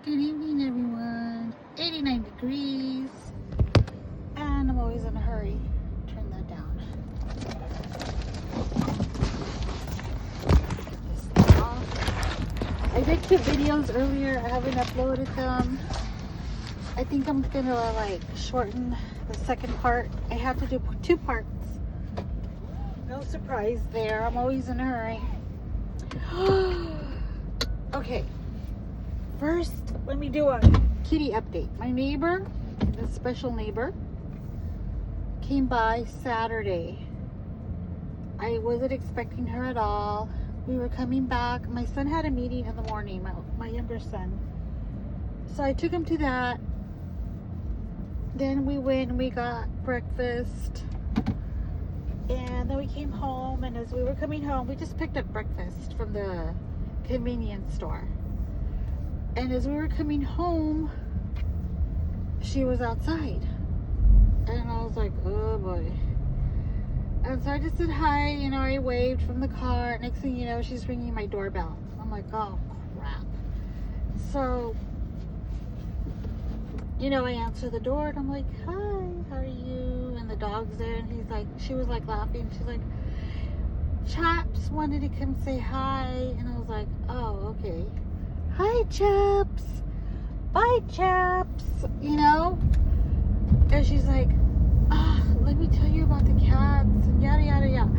Good evening, everyone. 89 degrees. And I'm always in a hurry. Turn that down. Get this thing off. I did 2 videos earlier. I haven't uploaded them. I think I'm gonna shorten the second part. I have to do 2 parts. No surprise there. I'm always in a hurry. Okay. First, let me do a kitty update. My neighbor, a special neighbor, came by Saturday. I wasn't expecting her at all. We were coming back. My son had a meeting in the morning, my younger son. So I took him to that. Then we went and we got breakfast. And then we came home, and as we were coming home, we just picked up breakfast from the convenience store. And as we were coming home, she was outside. And I was like, oh boy. And so I just said hi, I waved from the car. Next thing you know, she's ringing my doorbell. I'm like, oh crap. So, I answer the door and I'm like, hi, how are you? And the dog's there, and she was laughing. She's like, Chaps wanted to come say hi. And I was like, oh, okay. Hi, Chaps. Bye, Chaps. And she's like, let me tell you about the cats and yada, yada, yada.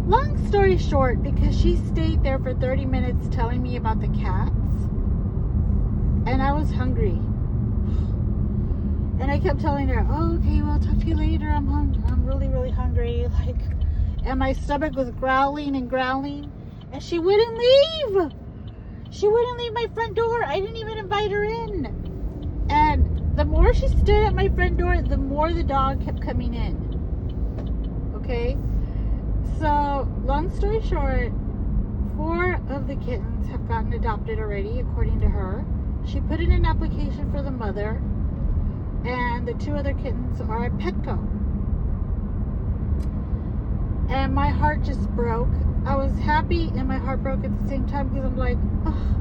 Long story short, because she stayed there for 30 minutes telling me about the cats, and I was hungry. And I kept telling her, oh, okay, well, I'll talk to you later. I'm hungry. I'm really, really hungry. And my stomach was growling and growling, and she wouldn't leave. She wouldn't leave my front door. I didn't even invite her in. And the more she stood at my front door, the more the dog kept coming in. Okay? So, long story short, 4 of the kittens have gotten adopted already, according to her. She put in an application for the mother, and the 2 other kittens are at Petco. And my heart just broke. I was happy and my heart broke at the same time, because I'm like, oh,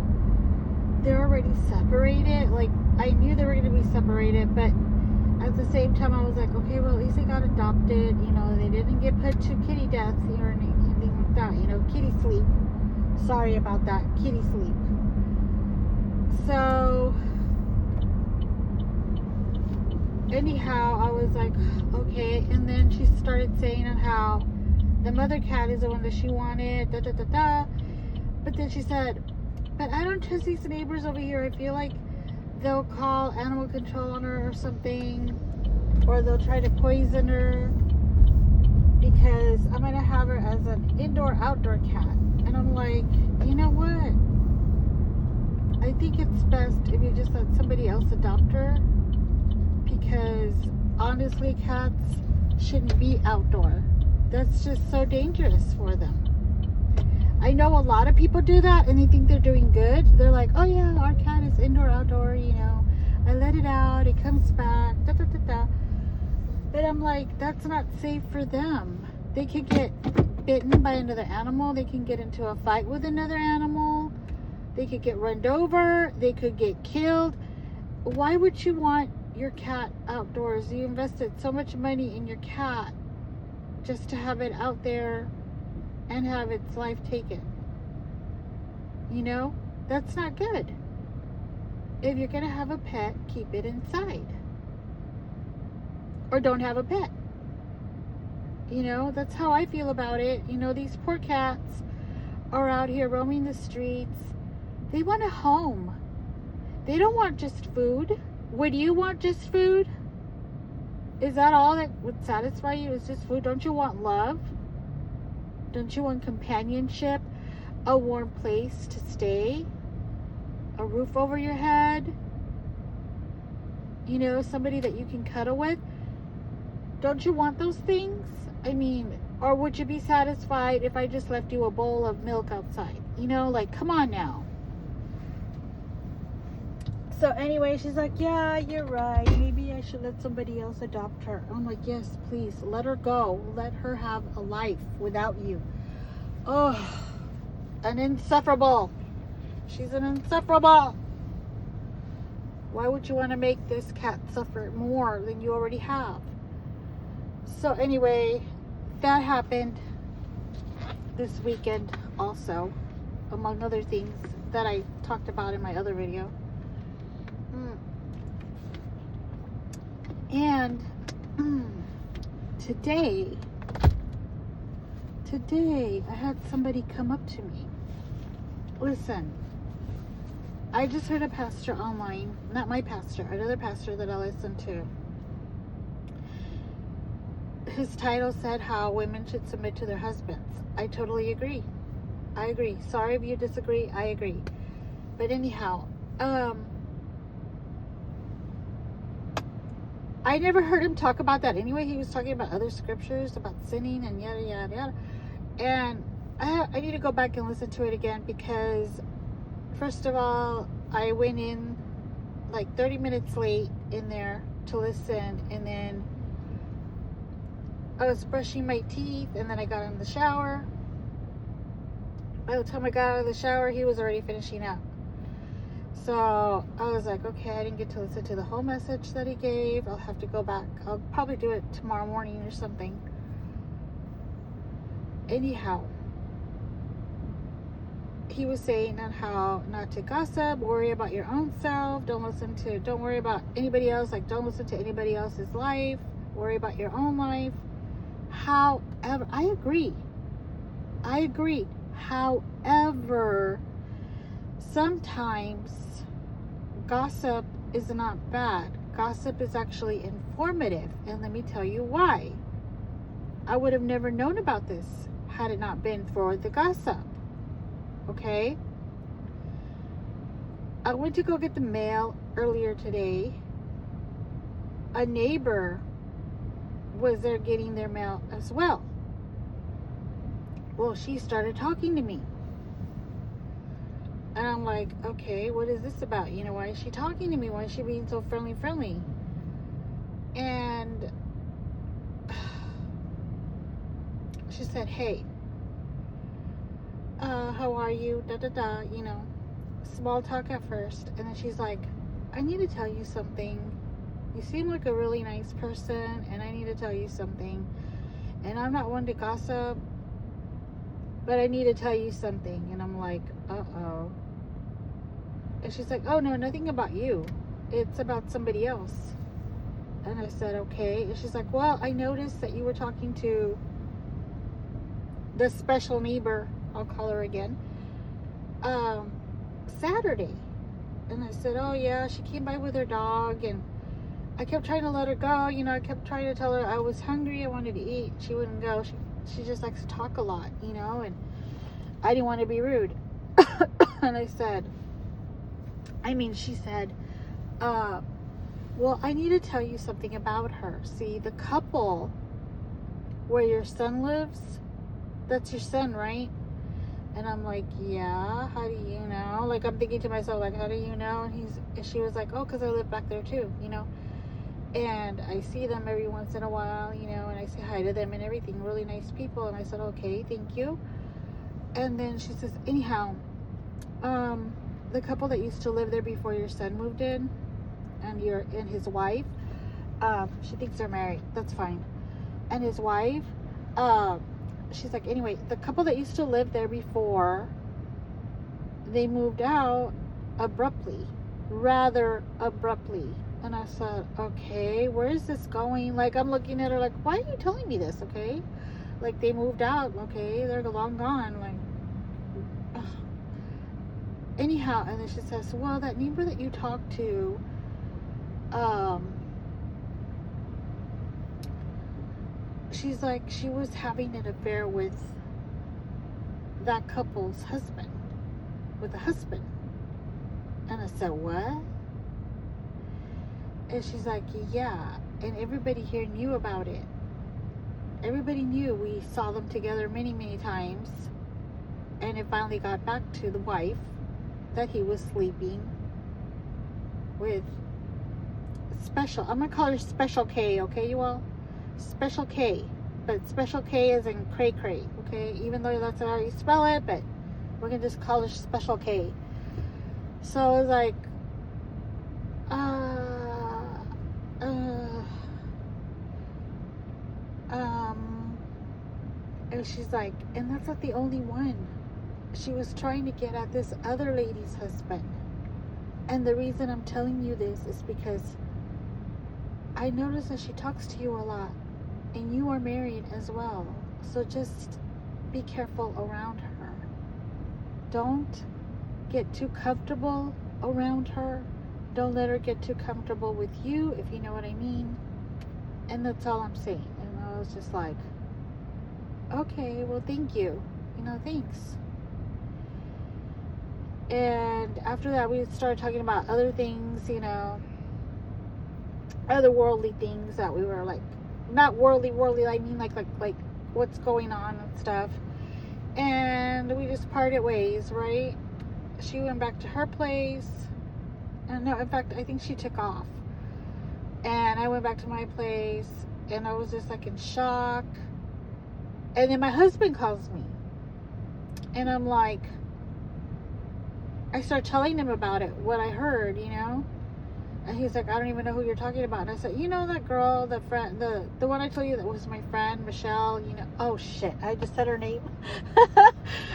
they're already separated. I knew they were going to be separated, but at the same time I was like, okay, well, at least they got adopted. They didn't get put to kitty death or anything like that. Kitty sleep. Sorry about that. Kitty sleep. So anyhow, I was like, okay. And then she started saying on how the mother cat is the one that she wanted, da da da da. But then she said, but I don't trust these neighbors over here. I feel like they'll call animal control on her or something, or they'll try to poison her, because I'm gonna have her as an indoor-outdoor cat. And I'm like, you know what? I think it's best if you just let somebody else adopt her, because honestly, cats shouldn't be outdoor. That's just so dangerous for them. I know a lot of people do that and they think they're doing good. They're like, oh yeah, our cat is indoor, outdoor, I let it out, it comes back, da da da da. But I'm like, that's not safe for them. They could get bitten by another animal. They can get into a fight with another animal. They could get run over. They could get killed. Why would you want your cat outdoors? You invested so much money in your cat just to have it out there and have its life taken. That's not good. If you're gonna have a pet, keep it inside. Or don't have a pet. That's how I feel about it. These poor cats are out here roaming the streets. They want a home. They don't want just food. Would you want just food? Is that all that would satisfy you, is just food? Don't you want love? Don't you want companionship? A warm place to stay? A roof over your head? Somebody that you can cuddle with? Don't you want those things? Or would you be satisfied if I just left you a bowl of milk outside? Come on now. So anyway, she's like, yeah, you're right. Maybe I should let somebody else adopt her. I'm like, yes, please, let her go. Let her have a life without you. Oh, an insufferable. She's an insufferable. Why would you want to make this cat suffer more than you already have? So anyway, that happened this weekend also, among other things that I talked about in my other video. And today I had somebody come up to me. Listen, I just heard a pastor online, not my pastor, another pastor that I listen to. His title said how women should submit to their husbands. I totally agree. I agree. Sorry if you disagree. I agree. But anyhow, I never heard him talk about that anyway. He was talking about other scriptures about sinning and yada yada yada. And I need to go back and listen to it again because, first of all, I went in like 30 minutes late in there to listen, and then I was brushing my teeth, and then I got in the shower. By the time I got out of the shower, he was already finishing up. So I was like, okay, I didn't get to listen to the whole message that he gave. I'll have to go back. I'll probably do it tomorrow morning or something. Anyhow, he was saying on how not to gossip, worry about your own self, don't worry about anybody else, like don't listen to anybody else's life, worry about your own life. However, I agree. However, sometimes gossip is not bad. Gossip is actually informative, and let me tell you why. I would have never known about this had it not been for the gossip. Okay? I went to go get the mail earlier today. A neighbor was there getting their mail as well. Well, she started talking to me. And I'm like, okay, what is this about? You know, why is she talking to me? Why is she being so friendly? And she said, hey, how are you? You know, small talk at first. And then she's like, I need to tell you something. You seem like a really nice person, and I need to tell you something. And I'm not one to gossip, but I need to tell you something. And I'm like, uh-oh. And she's like, oh, no, nothing about you. It's about somebody else. And I said, okay. And she's like, well, I noticed that you were talking to the special neighbor, I'll call her again, Saturday. And I said, oh, yeah, she came by with her dog, and I kept trying to let her go. You know, I kept trying to tell her I was hungry, I wanted to eat. She wouldn't go. She just likes to talk a lot, you know, and I didn't want to be rude. And she said, well, I need to tell you something about her. See, the couple where your son lives, that's your son, right? And I'm like, yeah, how do you know? Like, I'm thinking to myself, like, how do you know? And she was like, oh, because I live back there too, you know? And I see them every once in a while, you know, and I say hi to them and everything, really nice people. And I said, okay, thank you. And then she says, anyhow, the couple that used to live there before your son moved in, and his wife, she thinks they're married, that's fine. And his wife, she's like, anyway, the couple that used to live there before, they moved out rather abruptly. And I said, okay, where is this going? Like, I'm looking at her like, why are you telling me this? Okay, like, they moved out. Okay, they're long gone. Like, ugh. Anyhow, and then she says, well, that neighbor that you talked to, she's like, she was having an affair with that couple's husband, with a husband. And I said, what? And she's like, yeah, and everybody here knew about it. Everybody knew. We saw them together many, many times. And it finally got back to the wife that he was sleeping with Special. I'm going to call her Special K, okay, you all? Special K. But Special K is in cray cray, okay? Even though that's how you spell it, but we're going to just call her Special K. So I was like, and she's like, and that's not the only one. She was trying to get at this other lady's husband. And the reason I'm telling you this is because I notice that she talks to you a lot, and you are married as well. So just be careful around her. Don't get too comfortable around her. Don't let her get too comfortable with you, if you know what I mean. And that's all I'm saying. And I was just like, okay, well, thank you. Thanks. And after that, we started talking about other things, other worldly things that we were like, not worldly, I mean like what's going on and stuff. And we just parted ways, right? She went back to her place. And no, in fact, I think she took off. And I went back to my place, and I was just like in shock. And then my husband calls me, and I'm like, I start telling him about it, what I heard, and he's like, I don't even know who you're talking about. And I said, that girl, the friend, the one I told you that was my friend, Michelle, oh shit, I just said her name.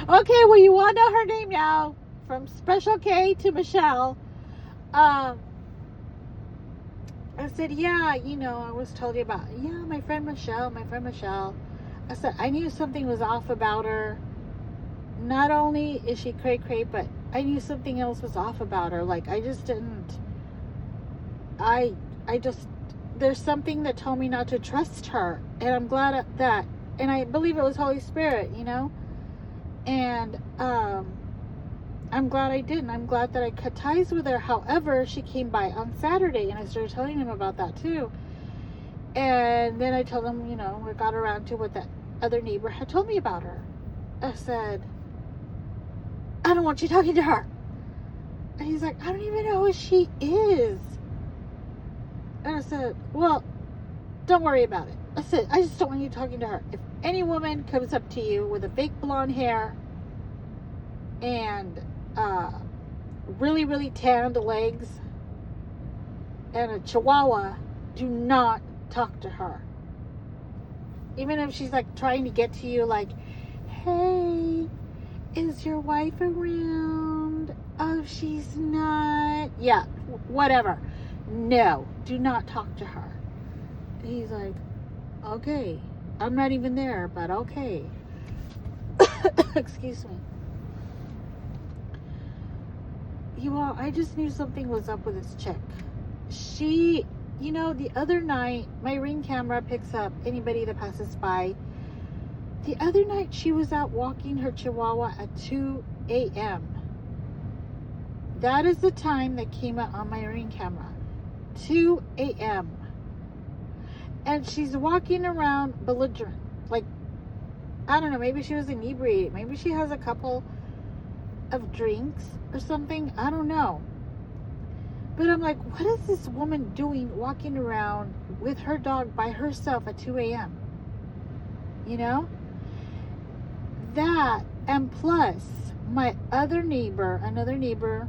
Okay, well, you want to know her name now, from Special K to Michelle. I said, yeah, I was told you about, my friend Michelle. I said, I knew something was off about her. Not only is she cray-cray, but I knew something else was off about her. Like, I just didn't, there's something that told me not to trust her. And I'm glad at that. And I believe it was Holy Spirit, And, I'm glad I didn't. I'm glad that I cut ties with her. However, she came by on Saturday, and I started telling him about that too. And then I told him, we got around to what that other neighbor had told me about her. I said, I don't want you talking to her. And he's like, I don't even know who she is. And I said, well, don't worry about it. I said, I just don't want you talking to her. If any woman comes up to you with a fake blonde hair and really, really tanned legs and a chihuahua, do not talk to her. Even if she's like trying to get to you, like, hey, is your wife around? Oh, she's not. Yeah, whatever. No, do not talk to her. He's like, okay, I'm not even there, but okay. Excuse me. You all, I just knew something was up with this chick. She, the other night, my Ring camera picks up anybody that passes by. The other night, she was out walking her chihuahua at 2 a.m. That is the time that came out on my Ring camera. 2 a.m. And she's walking around belligerent. Like, I don't know, maybe she was inebriated. Maybe she has a couple of drinks or something. I don't know. But I'm like, what is this woman doing walking around with her dog by herself at 2 a.m.? That, and plus my other neighbor, another neighbor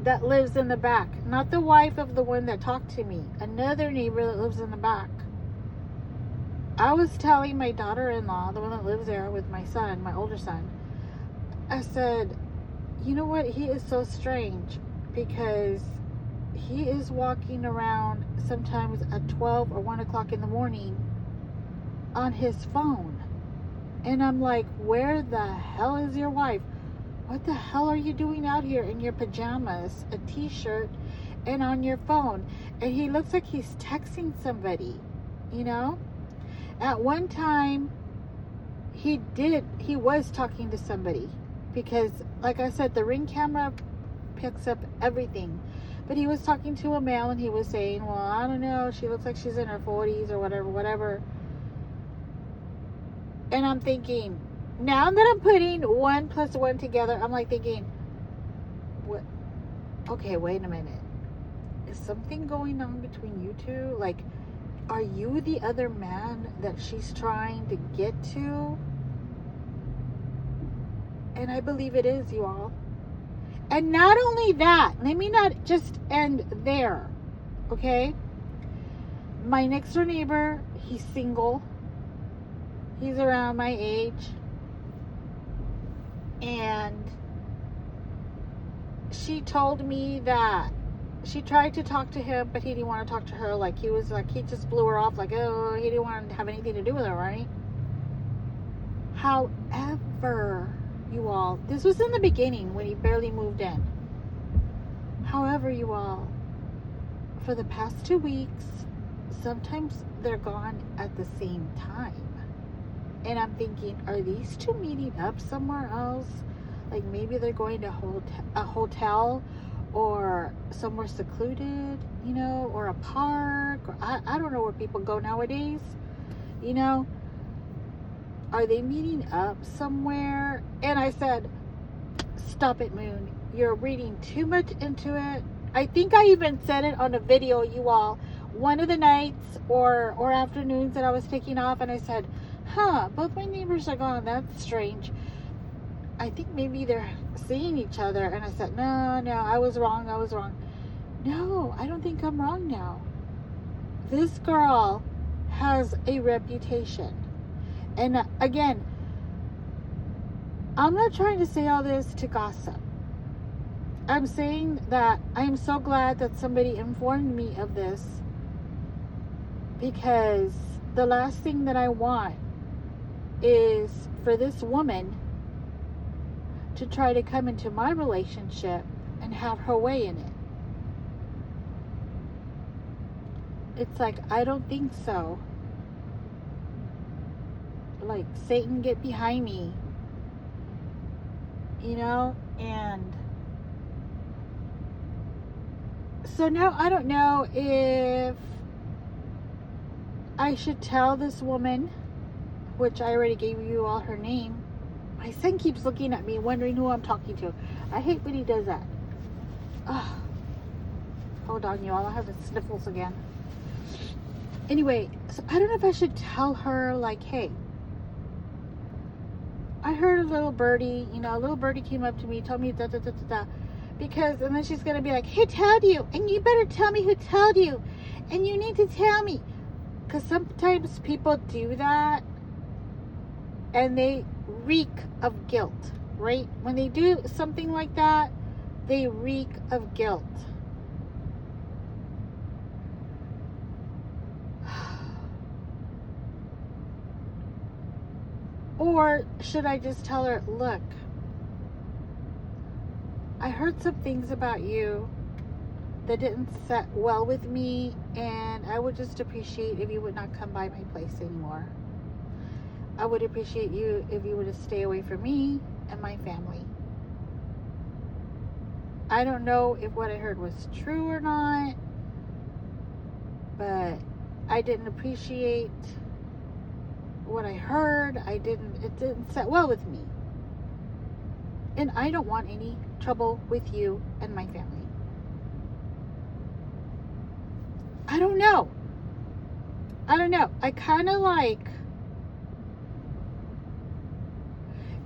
that lives in the back, not the wife of the one that talked to me, another neighbor that lives in the back. I was telling my daughter-in-law, the one that lives there with my son, my older son, I said, you know what, he is so strange, because he is walking around sometimes at 12 or 1 o'clock in the morning on his phone. And I'm like, where the hell is your wife? What the hell are you doing out here in your pajamas, a t-shirt, and on your phone? And he looks like he's texting somebody, At one time, he was talking to somebody. Because, like I said, the Ring camera picks up everything. But he was talking to a male, and he was saying, well, I don't know, she looks like she's in her 40s or whatever. And I'm thinking, now that I'm putting 1 + 1 together, I'm like thinking, what? Okay, wait a minute. Is something going on between you two? Like, are you the other man that she's trying to get to? And I believe it is, you all. And not only that, let me not just end there, okay? My next door neighbor, he's single. He's around my age. And she told me that she tried to talk to him, but he didn't want to talk to her. Like, he was like, he just blew her off. Like, oh, he didn't want to have anything to do with her, right? However, you all, this was in the beginning when he barely moved in. However, you all, for the past 2 weeks, sometimes they're gone at the same time. And I'm thinking, are these two meeting up somewhere else? Like, maybe they're going to a hotel or somewhere secluded, you know, or a park. Or I don't know where people go nowadays, you know. Are they meeting up somewhere? And I said, stop it, Moon. You're reading too much into it. I think I even said it on a video, you all. One of the nights or afternoons that I was taking off, and I said, both my neighbors are gone. That's strange. I think maybe they're seeing each other. And I said, no, I was wrong. No, I don't think I'm wrong now. This girl has a reputation. And again, I'm not trying to say all this to gossip. I'm saying that I'm so glad that somebody informed me of this, because the last thing that I want is for this woman to try to come into my relationship and have her way in it. It's like, I don't think so. Like, Satan, get behind me. You know? And so now I don't know if I should tell this woman, which I already gave you all her name. My son keeps looking at me, wondering who I'm talking to. I hate when he does that. Oh, hold on, y'all. I have the sniffles again. Anyway, so I don't know if I should tell her, like, hey, I heard a little birdie, you know, a little birdie came up to me, told me da da da da da. Because, and then she's going to be like, who told you? And you better tell me who told you. And you need to tell me. Because sometimes people do that and they reek of guilt, right? When they do something like that, they reek of guilt. Or should I just tell her, look, I heard some things about you that didn't set well with me, and I would just appreciate if you would not come by my place anymore. I would appreciate you if you would stay away from me and my family. I don't know if what I heard was true or not, but I didn't appreciate what I heard. It didn't set well with me. And I don't want any trouble with you and my family. I don't know. I kind of like,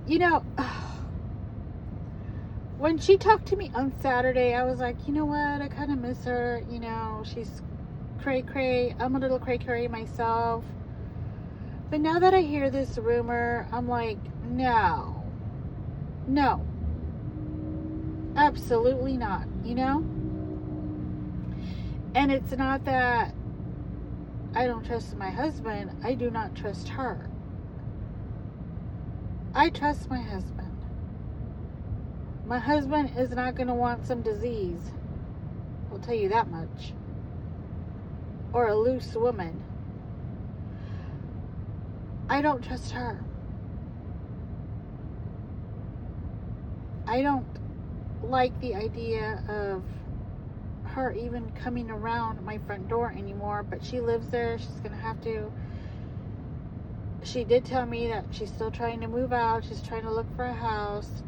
you know, when she talked to me on Saturday, I was like, you know what? I kind of miss her. You know, she's cray-cray. I'm a little cray-cray myself. But now that I hear this rumor, I'm like, no, absolutely not, you know? And it's not that I don't trust my husband. I do not trust her. I trust my husband. My husband is not going to want some disease. I'll tell you that much. Or a loose woman. I don't trust her. I don't like the idea of her even coming around my front door anymore, but she lives there. She's gonna have to. She did tell me that she's still trying to move out. She's trying to look for a house,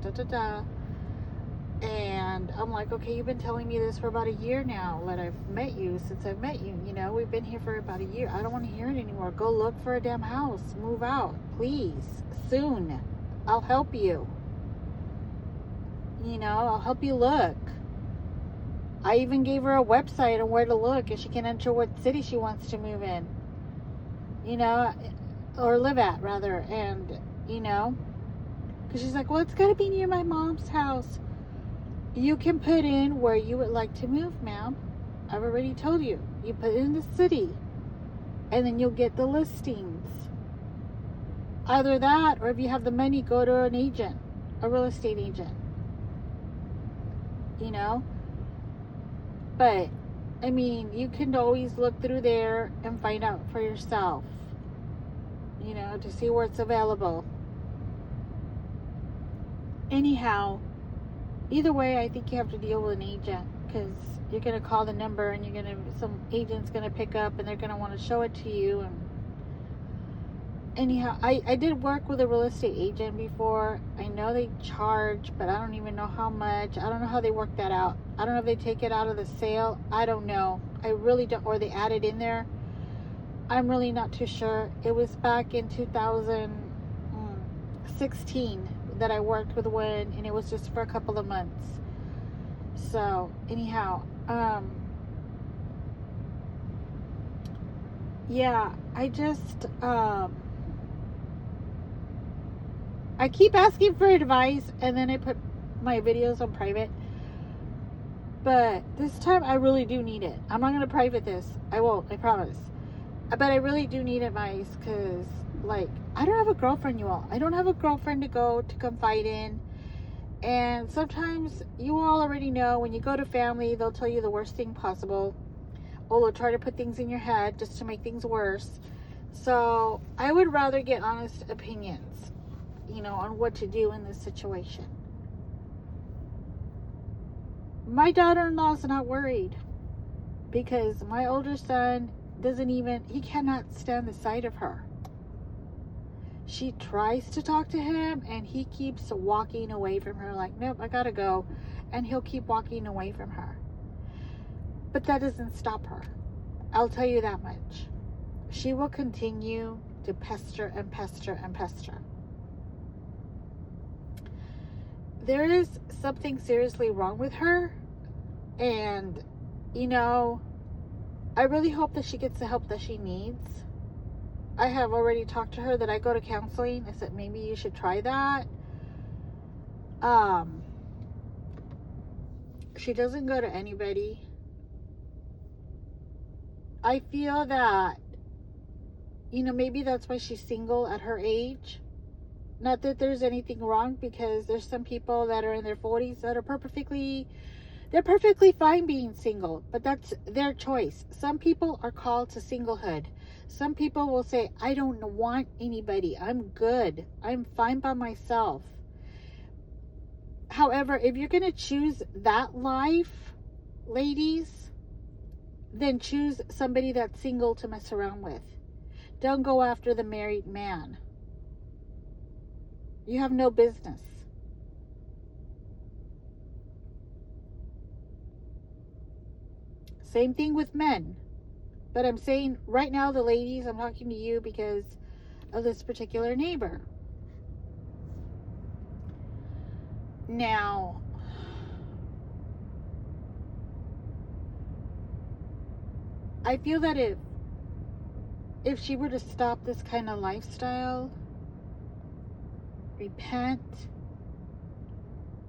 and I'm like, okay, you've been telling me this for about a year now that I've met you. Since I've met you, you know, we've been here for about a year. I don't want to hear it anymore. Go look for a damn house. Move out, please, soon. I'll help you. You know, I'll help you look. I even gave her a website on where to look, and she can enter what city she wants to move in. You know, or live at, rather. And, you know, because she's like, well, it's got to be near my mom's house. You can put in where you would like to move, ma'am. I've already told you. You put in the city, and then you'll get the listings. Either that, or if you have the money, go to an agent, a real estate agent. You know? But, I mean, you can always look through there and find out for yourself. You know, to see where it's available. Anyhow, either way, I think you have to deal with an agent, because you're going to call the number and some agent's going to pick up and they're going to want to show it to you. And anyhow, I did work with a real estate agent before. I know they charge, but I don't even know how much. I don't know how they work that out. I don't know if they take it out of the sale. I don't know. I really don't. Or they add it in there. I'm really not too sure. It was back in 2016 that I worked with one, and it was just for a couple of months. So anyhow, yeah, I just I keep asking for advice, and then I put my videos on private. But this time I really do need it. I'm not going to private this. I won't, I promise. But I really do need advice, because, like, I don't have a girlfriend, you all. I don't have a girlfriend to go to confide in. And sometimes you all already know, when you go to family, they'll tell you the worst thing possible. Or they'll try to put things in your head just to make things worse. So I would rather get honest opinions, you know, on what to do in this situation. My daughter-in-law is not worried, because my older son he cannot stand the sight of her. She tries to talk to him, and he keeps walking away from her, like, nope, I gotta go. And he'll keep walking away from her. But that doesn't stop her. I'll tell you that much. She will continue to pester and pester and pester. There is something seriously wrong with her. And, you know, I really hope that she gets the help that she needs. I have already talked to her that I go to counseling. I said, maybe you should try that. She doesn't go to anybody. I feel that, you know, maybe that's why she's single at her age. Not that there's anything wrong, because there's some people that are in their 40s that are perfectly fine being single, but that's their choice. Some people are called to singlehood. Some people will say, I don't want anybody. I'm good. I'm fine by myself. However, if you're going to choose that life, ladies, then choose somebody that's single to mess around with. Don't go after the married man. You have no business. Same thing with men. But I'm saying right now, the ladies, I'm talking to you because of this particular neighbor. Now, I feel that if she were to stop this kind of lifestyle, repent,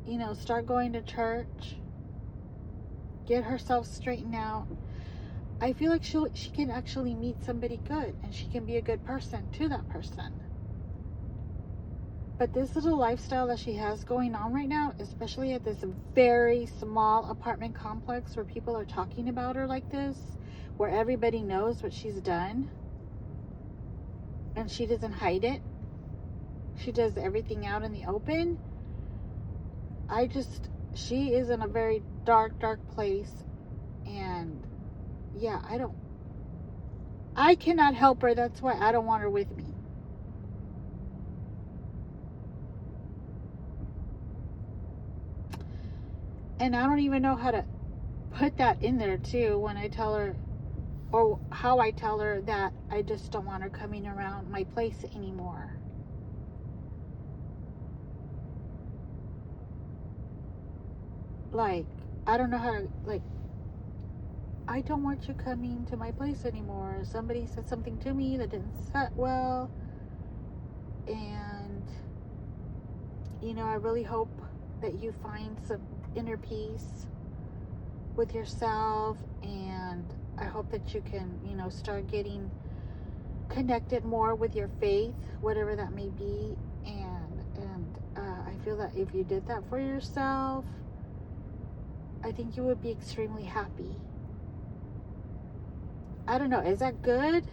you know, start going to church, get herself straightened out, I feel like she can actually meet somebody good, and she can be a good person to that person. But this little lifestyle that she has going on right now, especially at this very small apartment complex where people are talking about her like this, where everybody knows what she's done, and she doesn't hide it. She does everything out in the open. She is in a very dark, dark place. And yeah, I cannot help her. That's why I don't want her with me. And I don't even know how to put that in there too, when I tell her, or how I tell her that I just don't want her coming around my place anymore. like, I don't know how to, like, I don't want you coming to my place anymore. Somebody said something to me that didn't set well. And, you know, I really hope that you find some inner peace with yourself. And I hope that you can, you know, start getting connected more with your faith, whatever that may be. And I feel that if you did that for yourself, I think you would be extremely happy. I don't know. Is that good?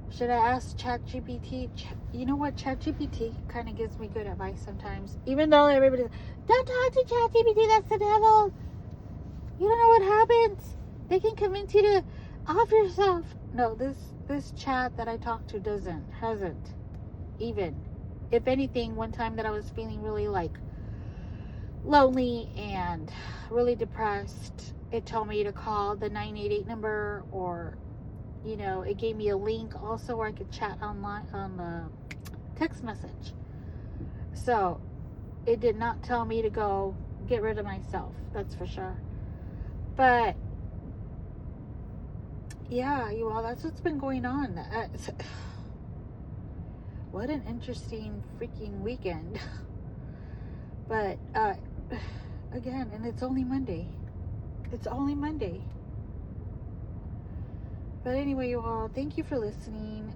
Should I ask ChatGPT? You know what? ChatGPT kind of gives me good advice sometimes. Even though everybody's, don't talk to ChatGPT, that's the devil. You don't know what happens. They can convince you to off yourself. No, this chat that I talked to hasn't even. If anything, one time that I was feeling really like lonely and really depressed, it told me to call the 988 number, or, you know, it gave me a link also where I could chat online on the text message. So it did not tell me to go get rid of myself, that's for sure. But yeah, you all, that's what's been going on. What an interesting freaking weekend. But again, and it's only Monday. It's only Monday. But anyway, you all, thank you for listening.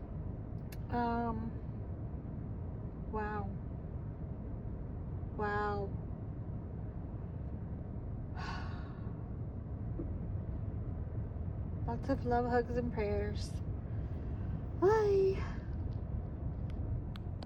Wow. Lots of love, hugs, and prayers. Bye.